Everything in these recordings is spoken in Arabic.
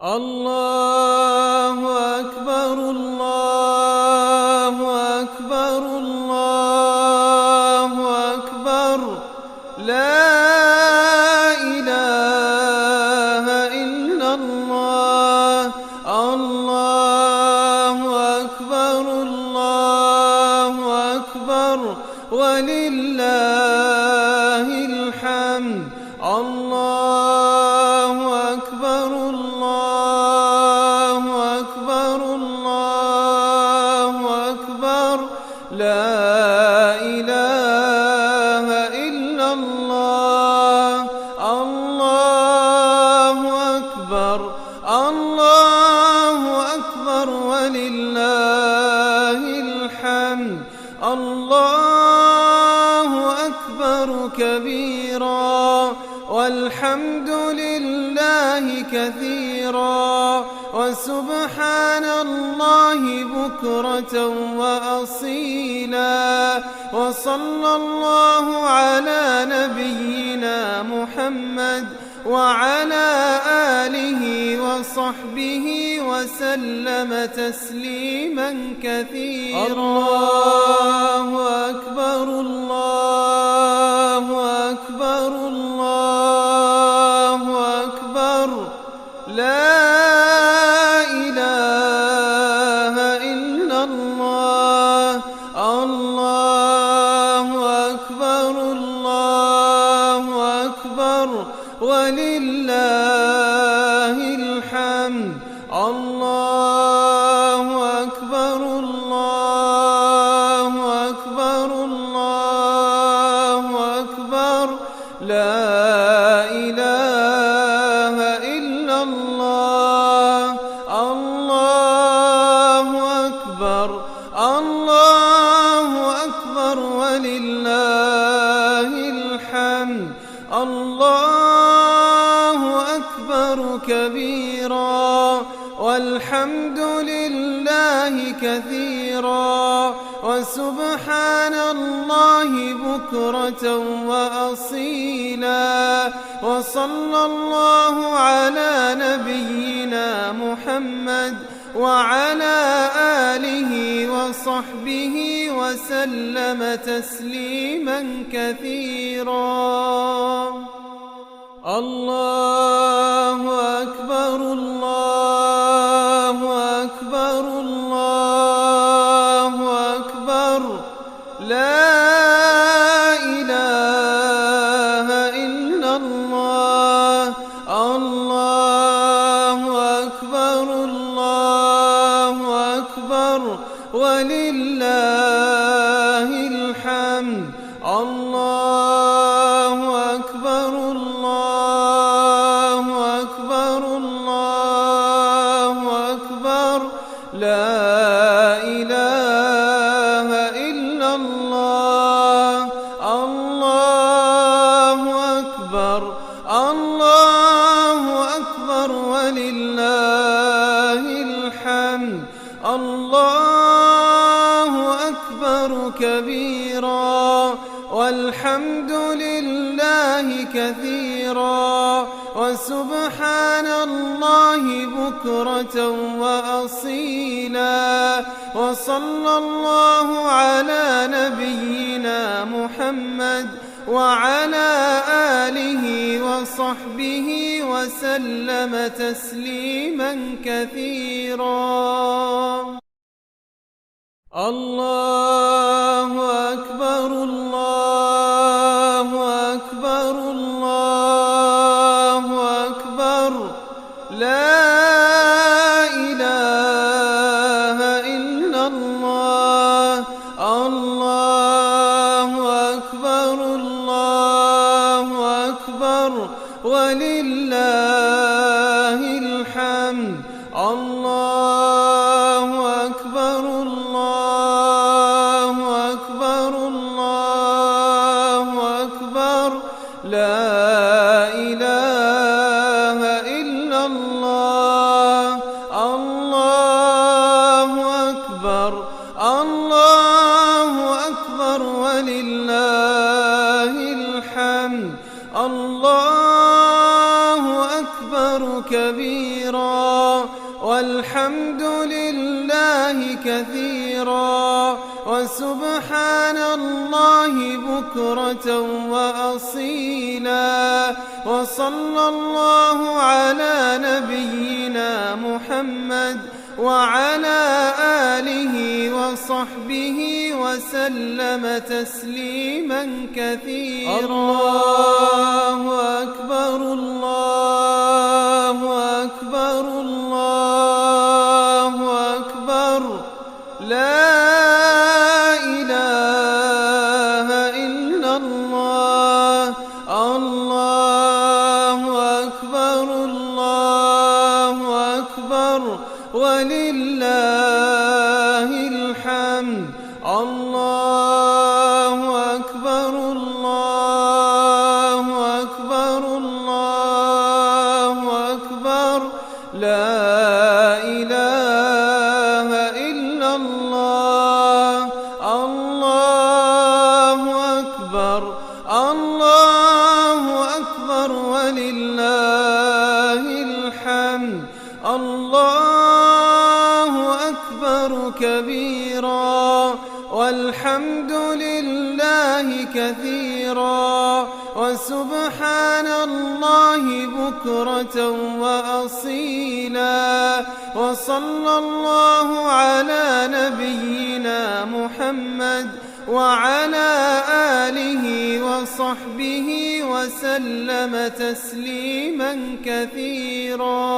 الله أكبر الله أكبر الله أكبر لا إله إلا الله الله أكبر الله أكبر ولله الحمد الله أكبر الله أكبر الله أكبر لا إله إلا الله الله أكبر الله أكبر ولله الحمد الله أكبر كبيرا والحمد لله كثيرا وسبحان الله بكرة وأصيلا وصلى الله على نبينا محمد وعلى آله وصحبه وسلم تسليما كثيرا الله أكبر الله أكبر الله أكبر لا إله إلا الله الله أكبر الله أكبر ولله الحمد الله أكبر الله أكبر الله أكبر لا إله إلا الله الله أكبر الله أكبر ولله الحمد الله أكبر كبيرا والحمد لله كثيرا وسبحان الله بكرة وأصيلا وصلى الله على نبينا محمد وعلى آله وصحبه وسلم تسليما كثيرا الله أكبر الله أكبر الله أكبر لا إله إلا الله الله أكبر الله أكبر ولله الحمد الله أكبر الله أكبر الله أكبر لا إله إلا الله الله أكبر الله أكبر ولله الحمد الله أكبر كبيرا والحمد لله كثيرا وسبحان الله بكرة وأصيلا وصلى الله على نبينا محمد وعلى آله وصحبه وسلم تسليما كثيرا الله أكبر الله أكبر الله أكبر لا إله إلا الله الله أكبر الله أكبر ولله الحمد الله أكبر الله أكبر الله أكبر لا إله إلا الله الله أكبر الله أكبر ولله الحمد الله أكبر كبيرا كبيرا والحمد لله كثيرا وسبحان الله بكرة وأصيلا وصلى الله على نبينا محمد وعلى آله وصحبه وسلم تسليما كثيرا. الله أكبر الله أكبر الله أكبر لا إله إلا الله. الله أكبر الله أكبر ولله الحمد. الله أكبر الله أكبر الله أكبر لا إله إلا الله. الله أكبر الله أكبر ولله الحمد. الله أكبر كبيرا والحمد لله كثيرا وسبحان الله بكرة وأصيلا وصلى الله على نبينا محمد وعلى آله وصحبه وسلم تسليما كثيرا.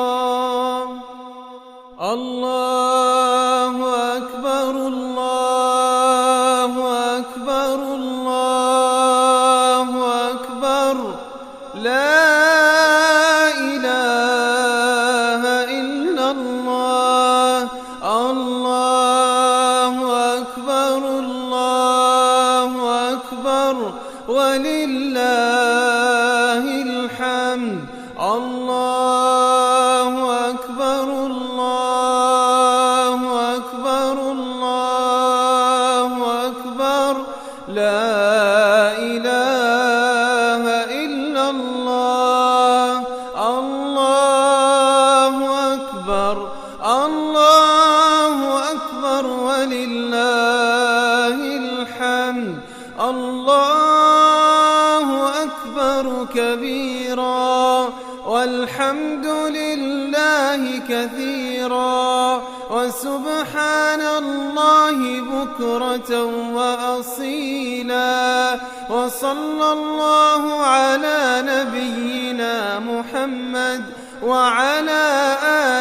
الله أكبر الله أكبر الله أكبر لا إله إلا الله. الله أكبر الله أكبر ولله الحمد. الله أكبر الله أكبر الله أكبر لا إله إلا الله. الله أكبر الله أكبر ولله الحمد. الله أكبر كبيرا والحمد لله كثيرا وسبحان الله بكرة وأصيلا وصلى الله على نبينا محمد وعلى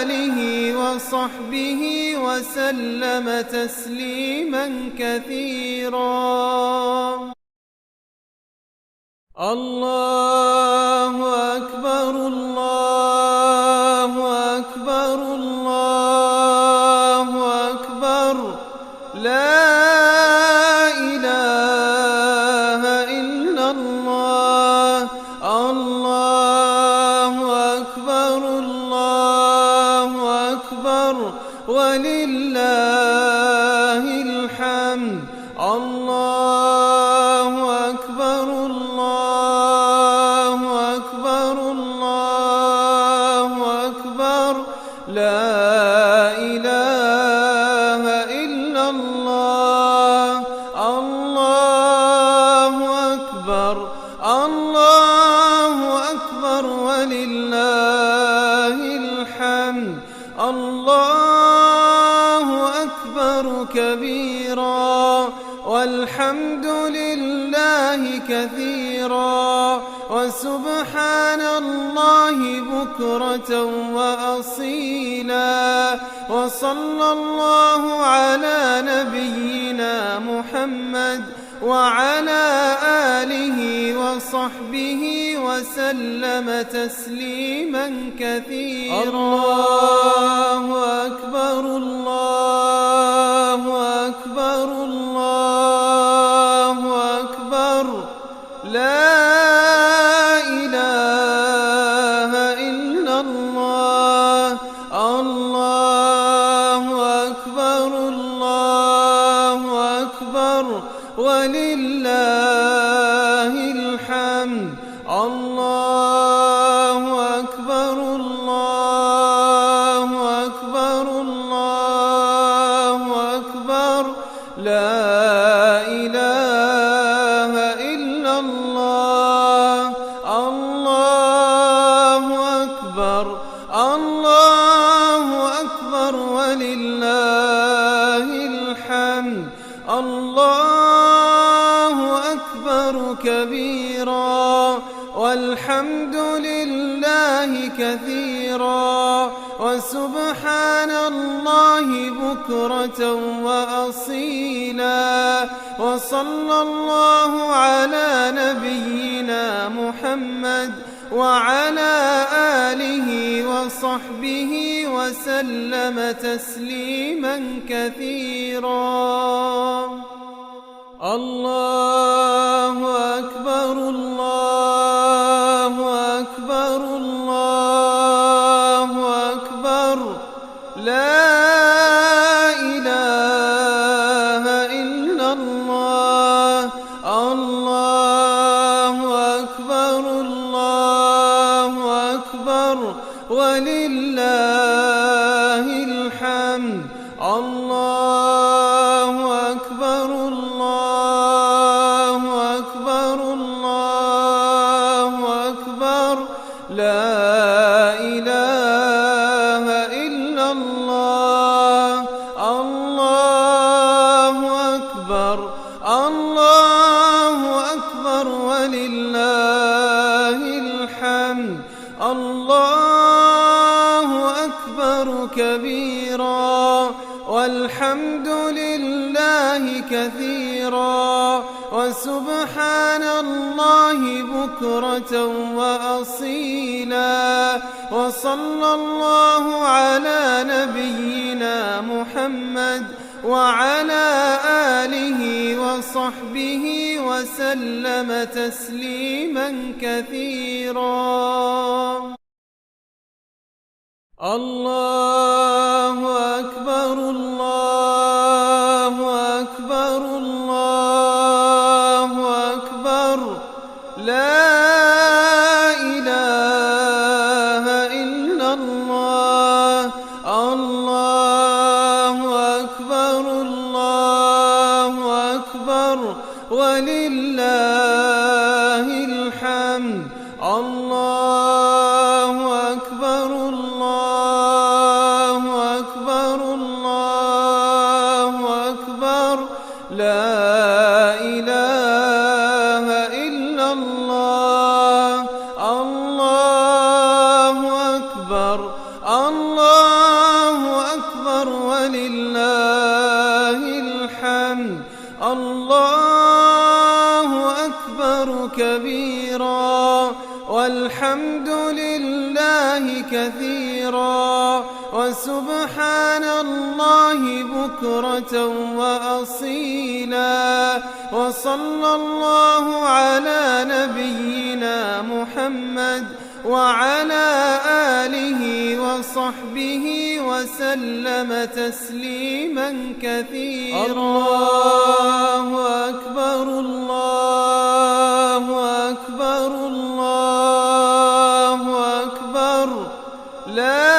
آله وصحبه وسلم تسليما كثيرا. الله أكبر الله أكبر الله أكبر لا إله إلا الله. الله أكبر الله أكبر ولله الحمد. الله أكبر الله أكبر الله أكبر لا إله إلا الله. الله أكبر الله أكبر ولله الحمد. الله أكبر كبيرا والحمد لله كثيرا وسبحان الله بكرة وأصيلا وصلى الله على نبينا محمد وعلى آله وصحبه وسلم تسليما كثيرا. الله أكبر الله أكبر الله أكبر لا إله إلا الله. الله أكبر الله أكبر ولله الحمد. الله أكبر الله الله أكبر ولله الحمد. الله أكبر كبيرا والحمد لله كثيرا وسبحان الله بكرة وأصيلا. وصلى الله على نبينا محمد وعلى آله وصحبه وسلم تسليما كثيرا. الله أكبر الله أكبر الله أكبر لا إله إلا الله. الله أكبر الله أكبر ولله الحمد. الله أكبر الله أكبر الله أكبر لا إله إلا الله. الله أكبر الله أكبر ولله الحمد. الله أكبر كبيرا والحمد لله كثيرا وسبحان الله بكرة وأصيلا. وصلى الله على نبينا محمد وعلى آله وصحبه وسلم تسليما كثيرا. الله أكبر الله أكبر الله أكبر لا إله إلا الله. الله أكبر الله أكبر ولله الحمد. الله أكبر الله أكبر الله أكبر لا إله إلا الله. الله أكبر الله أكبر ولله الحمد. الله أكبر كبيرا والحمد لله كثيرا وسبحان الله بكرة وأصيلا. وصلى الله على نبينا محمد وعلى آله وصحبه وسلم تسليما كثيرا. الله أكبر الله أكبر الله أكبر لا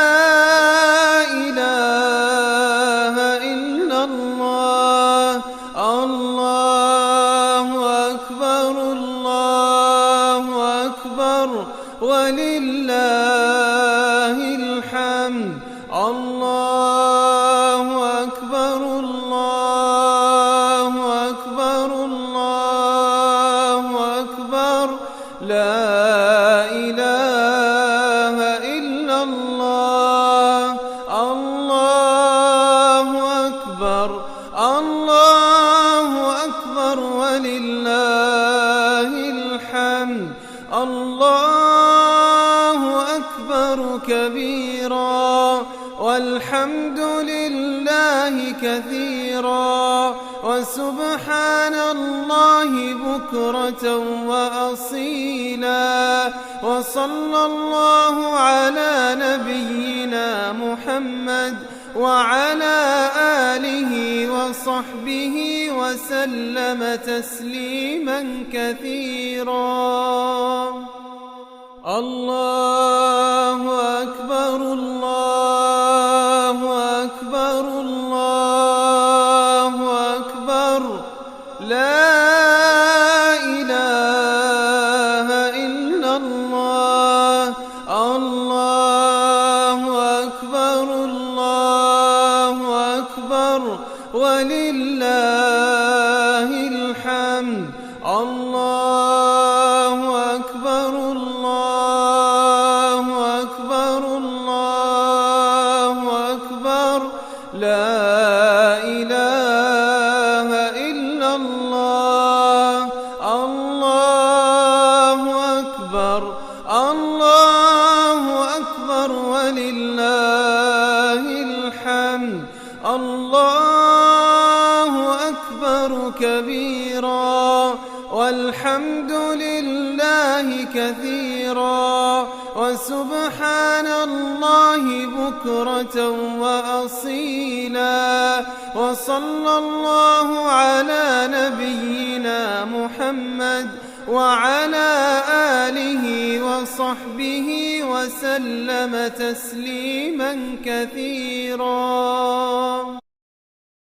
إله إلا الله. الله أكبر الله أكبر ولله الحمد. الله أكبر الله أكبر الله أكبر لا إله إلا الله. الله أكبر الله أكبر ولله الحمد. الله أكبر كبيرا والحمد لله كثيرا وسبحان الله بكرة وأصيلا. وصلى الله على نبينا محمد وعلى آله وصحبه وسلم تسليما كثيرا. الله أكبر الله أكبر الله أكبر لا إله إلا الله. الله ولله الحمد. الله أكبر الله أكبر الله أكبر. لا إله إلا الله. الله أكبر الله أكبر ولله الحمد. الله أكبر كبيرا والحمد لله كثيرا وسبحان الله بكرة وأصيلا. وصلى الله على نبينا محمد وعلى آله وصحبه وسلم تسليما كثيرا.